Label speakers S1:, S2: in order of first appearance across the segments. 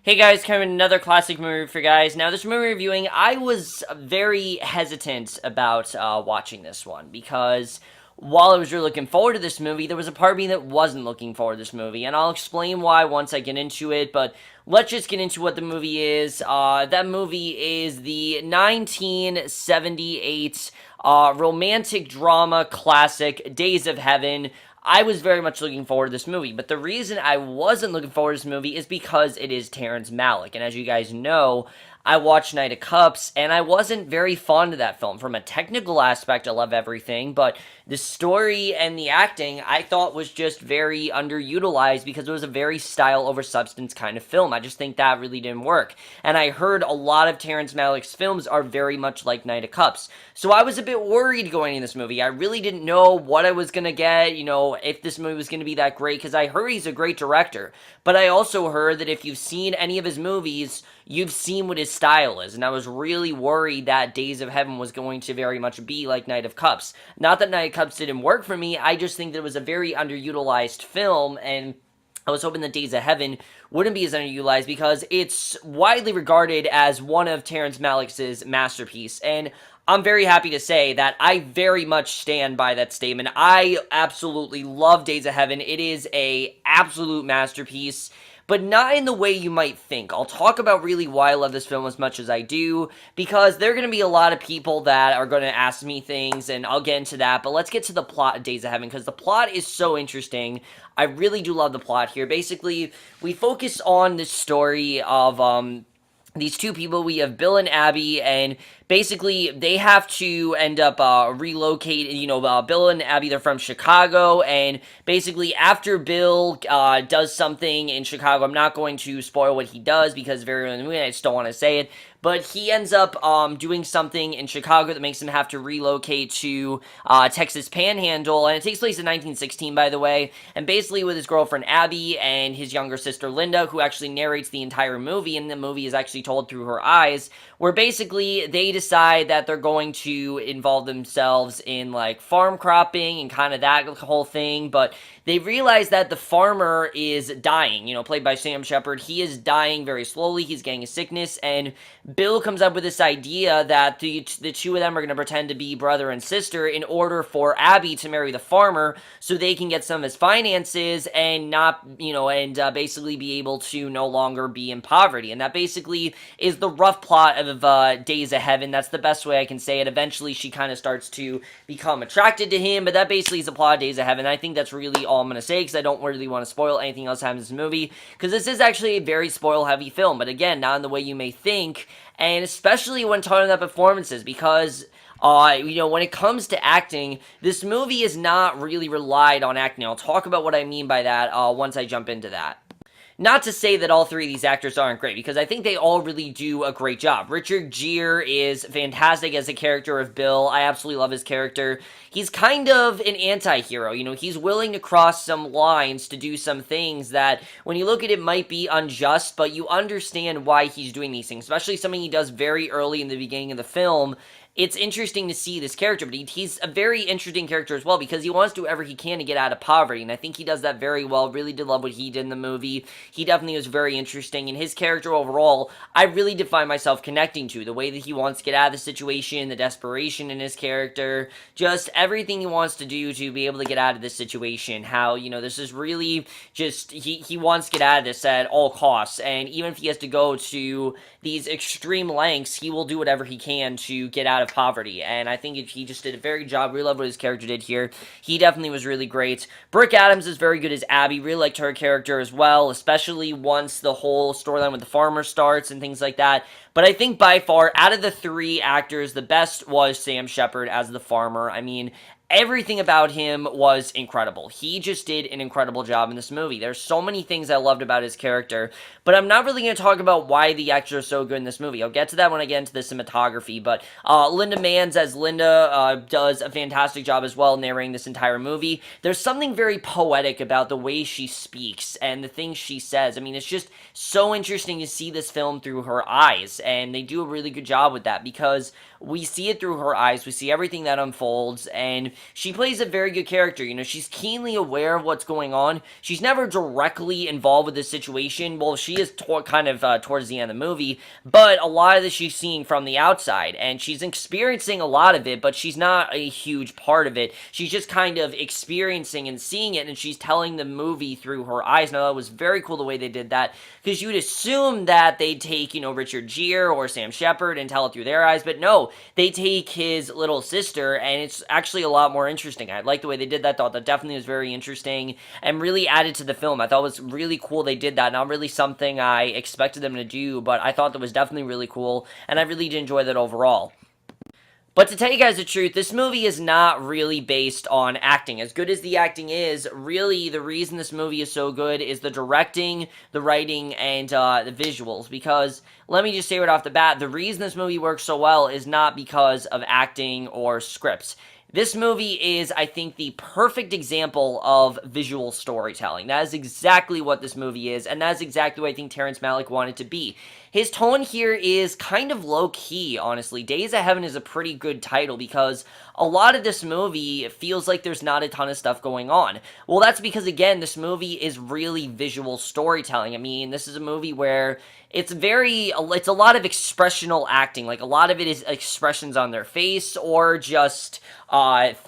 S1: Hey guys, coming another classic movie review for guys. Now, this movie reviewing, I was very hesitant about watching this one because while I was really looking forward to this movie, there was a part of me that wasn't looking forward to this movie, and I'll explain why once I get into it. But let's just get into what the movie is. That movie is the 1978 romantic drama classic Days of Heaven. I was very much looking forward to this movie, but the reason I wasn't looking forward to this movie is because it is Terrence Malick, and as you guys know, I watched Knight of Cups, and I wasn't very fond of that film. From a technical aspect, I love everything, but the story and the acting, I thought was just very underutilized because it was a very style over substance kind of film. I just think that really didn't work. And I heard a lot of Terrence Malick's films are very much like Knight of Cups. So I was a bit worried going into this movie. I really didn't know what I was going to get, if this movie was going to be that great, because I heard he's a great director. But I also heard that if you've seen any of his movies, you've seen what his style is, and I was really worried that Days of Heaven was going to very much be like Knight of Cups. Not that Knight of Cups didn't work for me, I just think that it was a very underutilized film, and I was hoping that Days of Heaven wouldn't be as underutilized because it's widely regarded as one of Terrence Malick's masterpiece, and I'm very happy to say that I very much stand by that statement. I absolutely love Days of Heaven. It is a absolute masterpiece, but not in the way you might think. I'll talk about really why I love this film as much as I do, because there are going to be a lot of people that are going to ask me things, and I'll get into that, but let's get to the plot of Days of Heaven, because the plot is so interesting. I really do love the plot here. Basically, we focus on this story of, these two people. We have Bill and Abby, and basically they have to end up relocating. Bill and Abby, they're from Chicago, and basically after Bill does something in Chicago, I'm not going to spoil what he does because very early in the movie I just don't want to say it, but he ends up doing something in Chicago that makes him have to relocate to Texas Panhandle, and it takes place in 1916, by the way, and basically with his girlfriend Abby and his younger sister Linda, who actually narrates the entire movie, and the movie is actually told through her eyes, where basically they decide that they're going to involve themselves in like farm cropping and kind of that whole thing, but they realize that the farmer is dying, played by Sam Shepard. He is dying very slowly, he's getting a sickness, and Bill comes up with this idea that the two of them are going to pretend to be brother and sister in order for Abby to marry the farmer so they can get some of his finances and not, basically be able to no longer be in poverty. And that basically is the rough plot of Days of Heaven. That's the best way I can say it. Eventually, she kind of starts to become attracted to him, but that basically is the plot of Days of Heaven. I think that's really all I'm going to say because I don't really want to spoil anything else that happens in this movie, because this is actually a very spoil-heavy film, but again, not in the way you may think, and especially when talking about performances, because when it comes to acting, this movie is not really relied on acting. I'll talk about what I mean by that once I jump into that. Not to say that all three of these actors aren't great, because I think they all really do a great job. Richard Gere is fantastic as a character of Bill. I absolutely love his character. He's kind of an anti-hero. He's willing to cross some lines to do some things that, when you look at it, might be unjust, but you understand why he's doing these things, especially something he does very early in the beginning of the film. It's interesting to see this character, but he's a very interesting character as well because he wants to do whatever he can to get out of poverty, and I think he does that very well. Really did love what he did in the movie. He definitely was very interesting, and his character overall, I really did find myself connecting to. The way that he wants to get out of the situation, the desperation in his character, just everything he wants to do to be able to get out of this situation. How, this is really just, he wants to get out of this at all costs, and even if he has to go to these extreme lengths, he will do whatever he can to get out of poverty, and I think he just did a very good job. Really love what his character did here. He definitely was really great. Brooke Adams is very good as Abby. Really liked her character as well, especially once the whole storyline with the farmer starts and things like that. But I think by far, out of the three actors, the best was Sam Shepard as the farmer. I mean, everything about him was incredible. He just did an incredible job in this movie. There's so many things I loved about his character, but I'm not really going to talk about why the actors are so good in this movie. I'll get to that when I get into the cinematography, but Linda Manz as Linda does a fantastic job as well narrating this entire movie. There's something very poetic about the way she speaks and the things she says. I mean, it's just so interesting to see this film through her eyes, and they do a really good job with that, because we see it through her eyes. We see everything that unfolds, and she plays a very good character. You know, she's keenly aware of what's going on. She's never directly involved with the situation. Well, she is kind of towards the end of the movie, but a lot of this she's seeing from the outside, and she's experiencing a lot of it, but she's not a huge part of it. She's just kind of experiencing and seeing it, and she's telling the movie through her eyes. Now, that was very cool the way they did that, because you'd assume that they'd take, you know, Richard Gere or Sam Shepard and tell it through their eyes, but no, they take his little sister, and it's actually a lot more interesting. I like the way they did that. Thought that definitely was very interesting and really added to the film. I thought it was really cool they did that. Not really something I expected them to do, but I thought that was definitely really cool, and I really did enjoy that overall. But to tell you guys the truth, this movie is not really based on acting. As good as the acting is, really the reason this movie is so good is the directing, the writing, and the visuals. Because, let me just say right off the bat, the reason this movie works so well is not because of acting or scripts. This movie is, I think, the perfect example of visual storytelling. That is exactly what this movie is, and that's exactly what I think Terrence Malick wanted to be. His tone here is kind of low-key, honestly. Days of Heaven is a pretty good title because a lot of this movie feels like there's not a ton of stuff going on. Well, that's because, again, this movie is really visual storytelling. I mean, this is a movie where it's a lot of expressional acting. Like, a lot of it is expressions on their face or just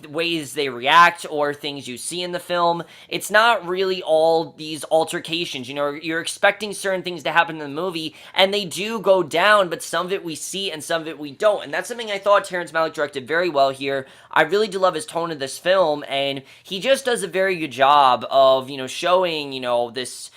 S1: ways they react or things you see in the film. It's not really all these altercations. You know, you're expecting certain things to happen in the movie, and they do go down, but some of it we see and some of it we don't. And that's something I thought Terrence Malick directed very well here. I really do love his tone of this film, and he just does a very good job of, you know, showing, you know, this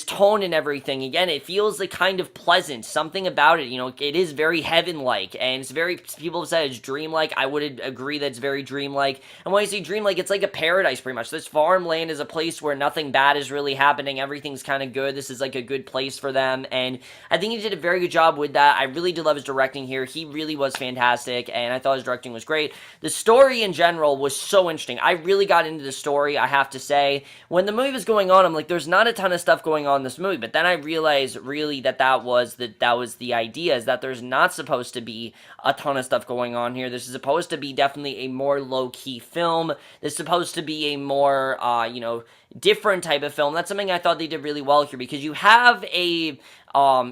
S1: tone and everything. Again, it feels like kind of pleasant. Something about it, you know, it is very heaven-like, and it's very, people have said it's dreamlike. I would agree that it's very dreamlike. And when I say dreamlike, it's like a paradise, pretty much. This farmland is a place where nothing bad is really happening. Everything's kind of good. This is like a good place for them, and I think he did a very good job with that. I really did love his directing here. He really was fantastic, and I thought his directing was great. The story in general was so interesting. I really got into the story, I have to say. When the movie was going on, I'm like, there's not a ton of stuff going on in this movie, but then I realized really that was the idea, is that there's not supposed to be a ton of stuff going on here. This is supposed to be definitely a more low-key film. This is supposed to be a more you know, different type of film. That's something I thought they did really well here, because you have a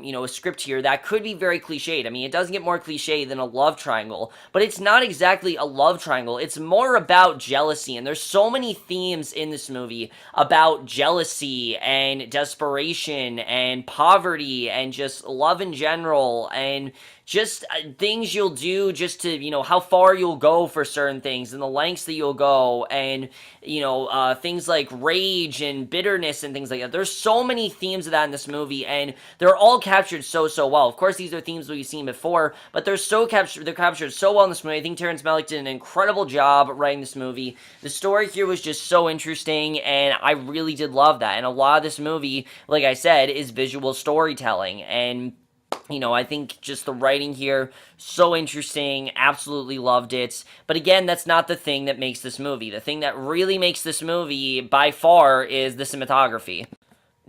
S1: you know, a script here that could be very cliched. I mean, it doesn't get more cliche than a love triangle, but it's not exactly a love triangle. It's more about jealousy, and there's so many themes in this movie about jealousy and desperation and poverty and just love in general, and just things you'll do just to, you know, how far you'll go for certain things and the lengths that you'll go, and, you know, things like rage and bitterness and things like that. There's so many themes of that in this movie, and they're all captured so well. Of course, these are themes we've seen before, but they're captured so well in this movie. I think Terrence Malick did an incredible job writing this movie. The story here was just so interesting, and I really did love that. And a lot of this movie, like I said, is visual storytelling, and you know, I think just the writing here, so interesting, absolutely loved it. But again, that's not the thing that makes this movie. The thing that really makes this movie, by far, is the cinematography.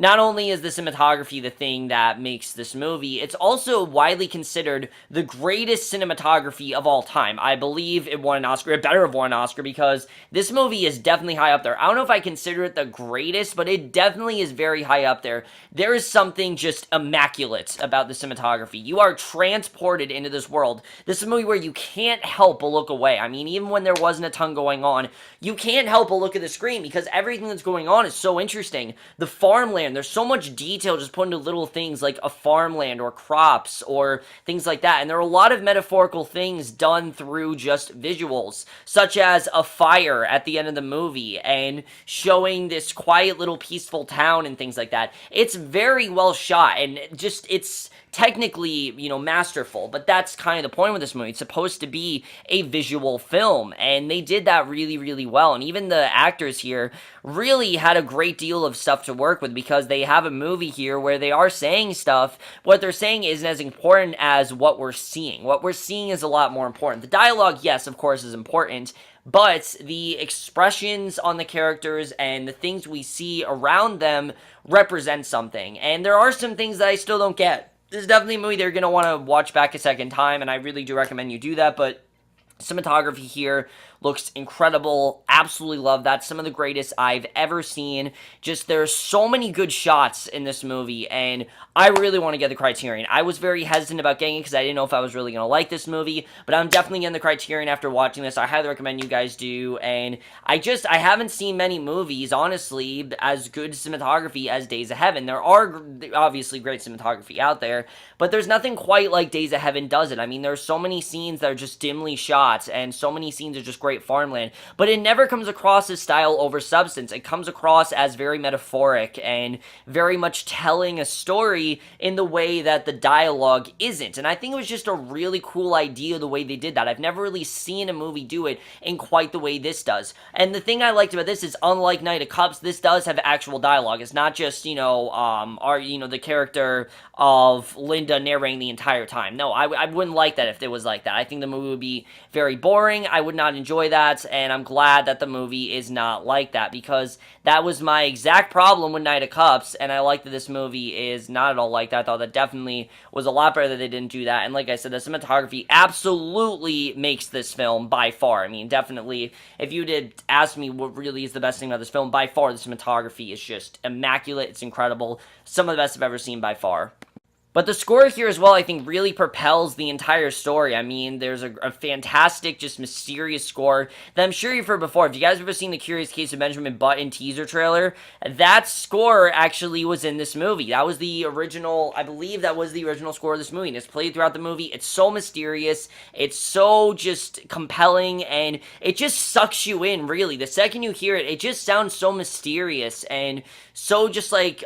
S1: Not only is the cinematography the thing that makes this movie, it's also widely considered the greatest cinematography of all time. I believe it won an Oscar. It better have won an Oscar, because this movie is definitely high up there. I don't know if I consider it the greatest, but it definitely is very high up there. There is something just immaculate about the cinematography. You are transported into this world. This is a movie where you can't help but look away. I mean, even when there wasn't a ton going on, you can't help but look at the screen, because everything that's going on is so interesting. The farmland, there's so much detail just put into little things like a farmland or crops or things like that. And there are a lot of metaphorical things done through just visuals, such as a fire at the end of the movie and showing this quiet little peaceful town and things like that. It's very well shot, and just, it's technically, you know, masterful, but that's kind of the point with this movie. It's supposed to be a visual film, and they did that really well. And even the actors here really had a great deal of stuff to work with, because they have a movie here where they are saying stuff. What they're saying isn't as important as what we're seeing. What we're seeing is a lot more important. The dialogue, yes, of course, is important, but the expressions on the characters and the things we see around them represent something. And there are some things that I still don't get. this is definitely a movie they're going to want to watch back a second time, and I really do recommend you do that. But cinematography here looks incredible. Absolutely love that. Some of the greatest I've ever seen. Just there's so many good shots in this movie, and I really want to get the Criterion. I was very hesitant about getting it because I didn't know if I was really going to like this movie, but I'm definitely getting the Criterion after watching this. I highly recommend you guys do, and I haven't seen many movies, honestly, as good cinematography as Days of Heaven. There are obviously great cinematography out there, but there's nothing quite like Days of Heaven does it. I mean, there's so many scenes that are just dimly shot, and so many scenes are just great farmland, but it never comes across as style over substance. It comes across as very metaphoric and very much telling a story in the way that the dialogue isn't, and I think it was just a really cool idea the way they did that. I've never really seen a movie do it in quite the way this does, and the thing I liked about this is, unlike Knight of Cups, this does have actual dialogue. It's not just, the character of Linda narrating the entire time. No, I wouldn't like that if it was like that. I think the movie would be very boring. I would not enjoy that, and I'm glad that the movie is not like that, because that was my exact problem with Knight of Cups, and I like that this movie is not at all like that. I thought that definitely was a lot better that they didn't do that, and like I said, the cinematography absolutely makes this film by far. I mean, definitely, if you did ask me what really is the best thing about this film, by far, the cinematography is just immaculate. It's incredible. Some of the best I've ever seen by far. But the score here as well, I think, really propels the entire story. I mean, there's a fantastic, just mysterious score that I'm sure you've heard before. If you guys have ever seen the Curious Case of Benjamin Button teaser trailer, that score actually was in this movie. That was the original, I believe that was the original score of this movie, and it's played throughout the movie. It's so mysterious, it's so just compelling, and it just sucks you in, really. The second you hear it, it just sounds so mysterious and so just like,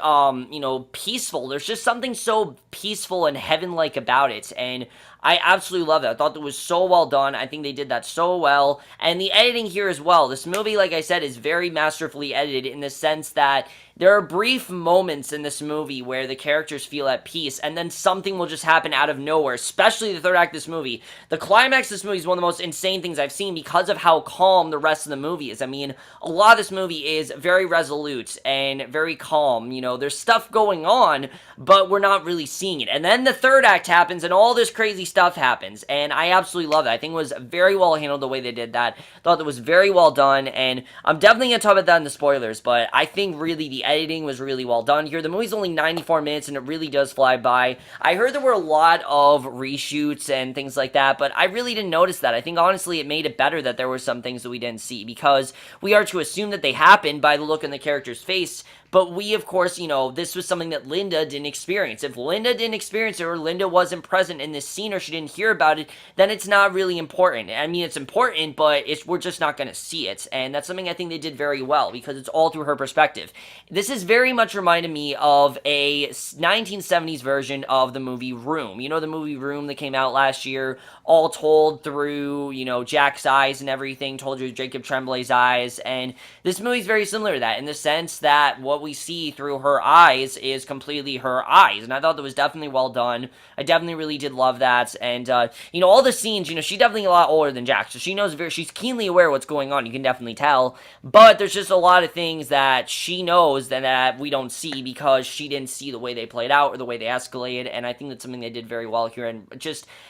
S1: peaceful. There's just something so peaceful and heaven-like about it, and I absolutely love it. I thought that was so well done. I think they did that so well, and the editing here as well. This movie, like I said, is very masterfully edited in the sense that there are brief moments in this movie where the characters feel at peace, and then something will just happen out of nowhere, especially the third act of this movie. The climax of this movie is one of the most insane things I've seen because of how calm the rest of the movie is. I mean, a lot of this movie is very resolute and very calm. There's stuff going on, but we're not really seeing it. And then the third act happens, and all this crazy stuff happens, and I absolutely love it. I think it was very well handled the way they did that. Thought it was very well done, and I'm definitely going to talk about that in the spoilers, but I think really the editing was really well done here. The movie's only 94 minutes, and it really does fly by. I heard there were a lot of reshoots and things like that, but I really didn't notice that. I think, honestly, it made it better that there were some things that we didn't see, because we are to assume that they happened by the look on the character's face, but we, of course, this was something that Linda didn't experience. If Linda didn't experience it, or Linda wasn't present in this scene, or she didn't hear about it, then it's not really important. I mean, it's important, but we're just not going to see it, and that's something I think they did very well, because it's all through her perspective. This is very much reminded me of a 1970s version of the movie Room. The movie Room that came out last year, all told through, Jack's eyes and everything, told through Jacob Tremblay's eyes, and this movie's very similar to that, in the sense that what we see through her eyes is completely her eyes, and I thought that was definitely well done. I definitely really did love that, and, all the scenes, she's definitely a lot older than Jack, so she's keenly aware of what's going on, you can definitely tell, but there's just a lot of things that she knows that we don't see, because she didn't see the way they played out, or the way they escalated, and I think that's something they did very well here, and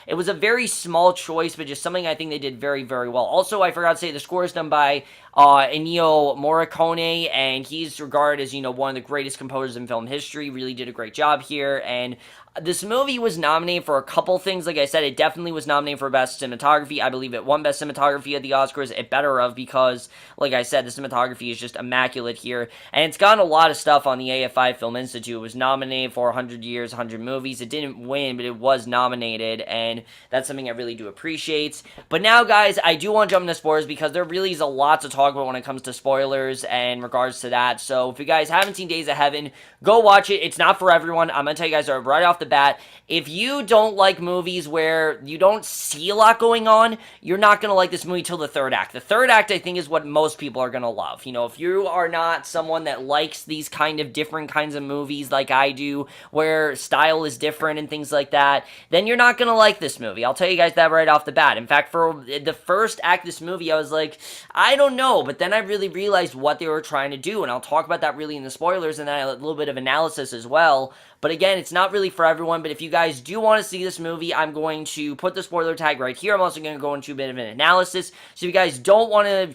S1: it was a very small choice, but just something I think they did very, very well. Also, I forgot to say, the score is done by Ennio Morricone, and he's regarded as, one of the greatest composers in film history. Really did a great job here, and this movie was nominated for a couple things. Like I said, it definitely was nominated for Best Cinematography. I believe it won Best Cinematography at the Oscars. It better have, because, like I said, the cinematography is just immaculate here. And it's gotten a lot of stuff on the AFI Film Institute. It was nominated for 100 Years, 100 Movies. It didn't win, but it was nominated, and that's something I really do appreciate. But now, guys, I do want to jump into spoilers, because there really is a lot to talk about when it comes to spoilers and in regards to that. So if you guys haven't seen Days of Heaven, go watch it. It's not for everyone. I'm going to tell you guys right off the bat, if you don't like movies where you don't see a lot going on, you're not going to like this movie till the third act. The third act, I think, is what most people are going to love. If you are not someone that likes these kind of different kinds of movies like I do, where style is different and things like that, then you're not going to like this movie. I'll tell you guys that right off the bat. In fact, for the first act of this movie, I was like, I don't know, but then I really realized what they were trying to do, and I'll talk about that really really in the spoilers, and then a little bit of analysis as well. But again, it's not really for everyone, but if you guys do want to see this movie, I'm going to put the spoiler tag right here. I'm also going to go into a bit of an analysis. So if you guys don't want to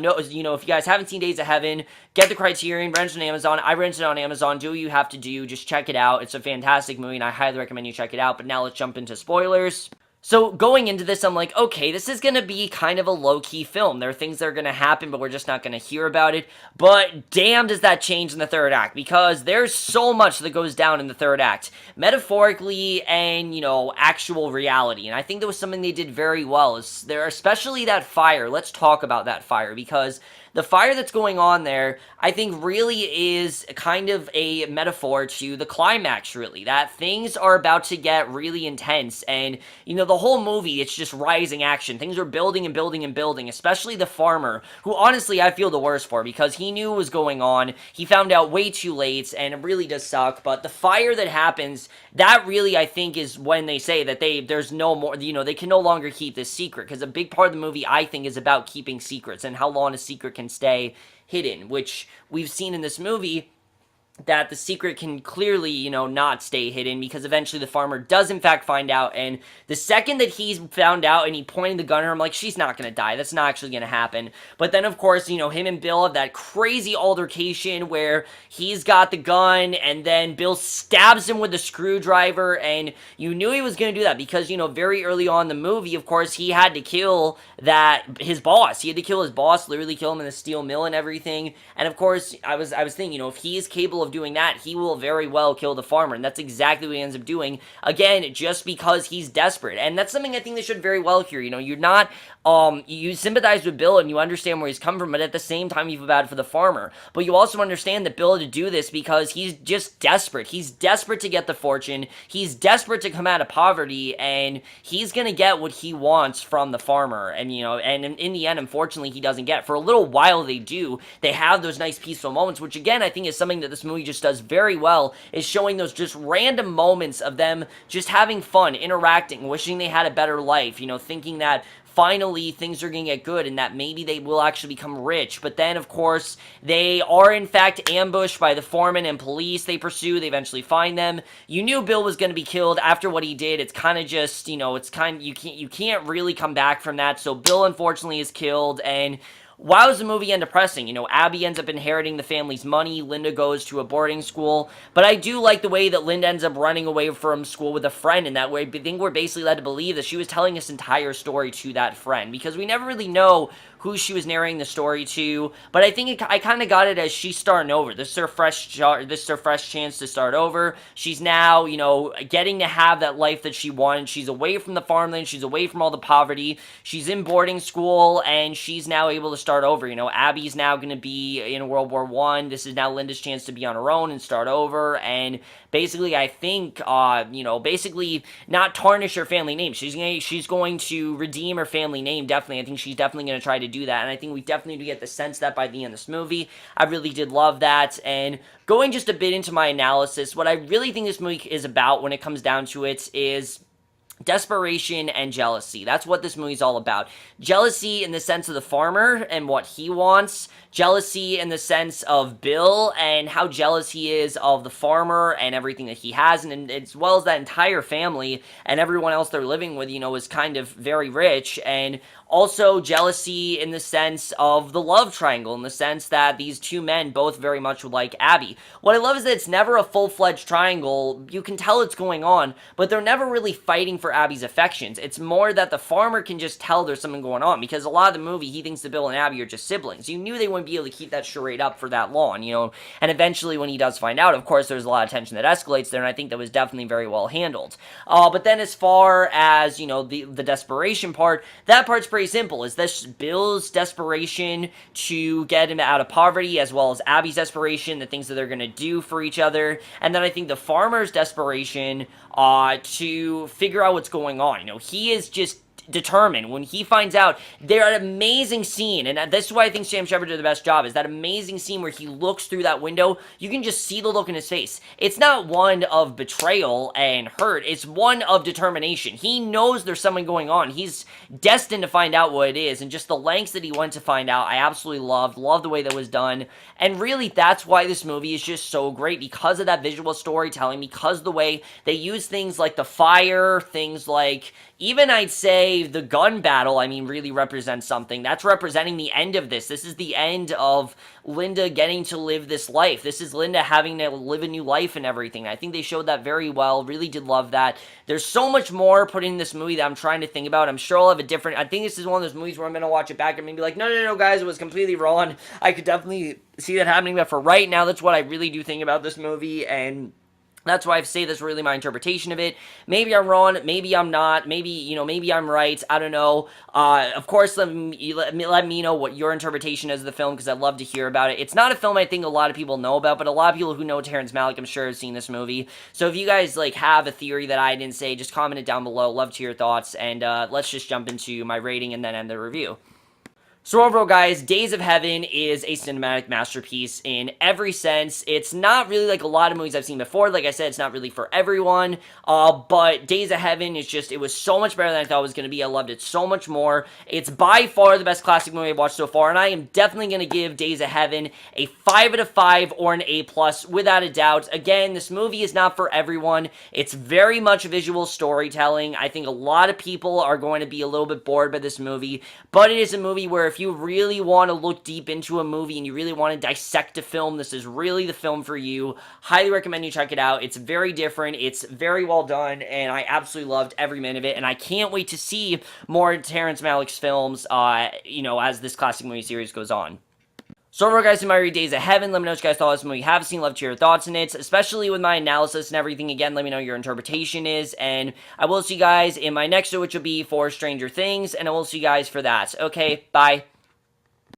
S1: know, if you guys haven't seen Days of Heaven, get the Criterion, rent it on Amazon. I rented it on Amazon. Do what you have to do. Just check it out. It's a fantastic movie, and I highly recommend you check it out. But now let's jump into spoilers. So going into this, I'm like, okay, this is going to be kind of a low-key film. There are things that are going to happen, but we're just not going to hear about it. But damn, does that change in the third act, because there's so much that goes down in the third act, metaphorically and, actual reality. And I think that was something they did very well. Especially that fire. Let's talk about that fire, because the fire that's going on there, I think, really is kind of a metaphor to the climax, really. That things are about to get really intense, and, the whole movie, it's just rising action. Things are building and building and building, especially the farmer, who, honestly, I feel the worst for, because he knew what was going on. He found out way too late, and it really does suck, but the fire that happens, that really, I think, is when they say that there's no more, they can no longer keep this secret, because a big part of the movie, I think, is about keeping secrets, and how long a secret can stay hidden, which we've seen in this movie, that the secret can clearly, not stay hidden, because eventually the farmer does in fact find out, and the second that he's found out and he pointed the gun at her, I'm like, she's not gonna die, that's not actually gonna happen. But then, of course, him and Bill have that crazy altercation where he's got the gun, and then Bill stabs him with a screwdriver, and you knew he was gonna do that, because, very early on in the movie, of course, he had to kill his boss. He had to kill his boss, literally kill him in the steel mill and everything, and of course, I was thinking, if he is capable of doing that, he will very well kill the farmer, and that's exactly what he ends up doing, again, just because he's desperate. And that's something I think they should very well here. You're not, you sympathize with Bill and you understand where he's come from, but at the same time you feel bad for the farmer. But you also understand that Bill had to do this because he's just desperate. He's desperate to get the fortune, he's desperate to come out of poverty, and he's gonna get what he wants from the farmer. And and in the end, unfortunately, he doesn't get. For a little while they do. They have those nice peaceful moments, which again, I think is something that this movie just does very well, is showing those just random moments of them just having fun, interacting, wishing they had a better life, thinking that finally things are going to get good and that maybe they will actually become rich. But then, of course, they are in fact ambushed by the foreman and police they pursue. They eventually find them. You knew Bill was going to be killed after what he did. It's kind of just, you can't really come back from that. So Bill, unfortunately, is killed, and why does the movie end depressing? Abby ends up inheriting the family's money, Linda goes to a boarding school, but I do like the way that Linda ends up running away from school with a friend, and that way I think we're basically led to believe that she was telling this entire story to that friend, because we never really know who she was narrating the story to, but I think I kind of got it as she's starting over. This is her fresh chance to start over. She's now, getting to have that life that she wanted. She's away from the farmland, she's away from all the poverty, she's in boarding school, and she's now able to start over. Abby's now going to be in World War I. This is now Linda's chance to be on her own and start over, and basically, I think, basically not tarnish her family name. She's going to redeem her family name, definitely. I think she's definitely going to try to do that, and I think we definitely do get the sense that by the end of this movie. I really did love that, and going just a bit into my analysis, what I really think this movie is about when it comes down to it is desperation and jealousy. That's what this movie's all about. Jealousy in the sense of the farmer and what he wants. Jealousy in the sense of Bill and how jealous he is of the farmer and everything that he has, and as well as that entire family and everyone else they're living with, is kind of very rich. And also jealousy in the sense of the love triangle, in the sense that these two men both very much would like Abby. What I love is that it's never a full-fledged triangle. You can tell it's going on, but they're never really fighting for Abby's affections. It's more that the farmer can just tell there's something going on, because a lot of the movie, he thinks that Bill and Abby are just siblings. You knew they wouldn't be able to keep that charade up for that long, and eventually when he does find out, of course, there's a lot of tension that escalates there, and I think that was definitely very well handled. But then as far as, the desperation part, that part's pretty simple. Is this Bill's desperation to get him out of poverty, as well as Abby's desperation, the things that they're going to do for each other, and then I think the farmer's desperation to figure out what's going on. He is just determined. When he finds out, they're an amazing scene, and this is why I think Sam Shepard did the best job, is that amazing scene where he looks through that window. You can just see the look in his face. It's not one of betrayal and hurt, it's one of determination. He knows there's something going on. He's destined to find out what it is, and just the lengths that he went to find out, I absolutely loved the way that was done. And really, that's why this movie is just so great, because of that visual storytelling, because of the way they use things like the fire, things like, even I'd say the gun battle, I mean, really represents something. That's representing the end of this. This is the end of Linda getting to live this life. This is Linda having to live a new life and everything. I think they showed that very well. Really did love that. There's so much more put in this movie that I'm trying to think about. I'm sure I'll have a different... I think this is one of those movies where I'm going to watch it back and maybe like, no, guys, it was completely wrong. I could definitely see that happening, but for right now, that's what I really do think about this movie, and that's why I say that's really my interpretation of it. Maybe I'm wrong, maybe I'm not, maybe, maybe I'm right, I don't know. Of course, let me know what your interpretation is of the film, because I'd love to hear about it. It's not a film I think a lot of people know about, but a lot of people who know Terrence Malick, I'm sure, have seen this movie. So if you guys, have a theory that I didn't say, just comment it down below. Love to hear your thoughts, and let's just jump into my rating and then end the review. So overall, guys, Days of Heaven is a cinematic masterpiece in every sense. It's not really like a lot of movies I've seen before. Like I said, it's not really for everyone, but Days of Heaven is just, it was so much better than I thought it was going to be. I loved it so much more. It's by far the best classic movie I've watched so far, and I am definitely going to give Days of Heaven a 5 out of 5 or an A+, without a doubt. Again, this movie is not for everyone. It's very much visual storytelling. I think a lot of people are going to be a little bit bored by this movie, but it is a movie where if you really want to look deep into a movie and you really want to dissect a film, this is really the film for you. Highly recommend you check it out. It's very different. It's very well done, and I absolutely loved every minute of it, and I can't wait to see more Terrence Malick's films, as this classic movie series goes on. So overall, guys, in my Days of Heaven, let me know what you guys thought of this movie. Have seen, love to hear your thoughts on it, especially with my analysis and everything. Again, let me know your interpretation is, and I will see you guys in my next show, which will be for Stranger Things, and I will see you guys for that. Okay, bye.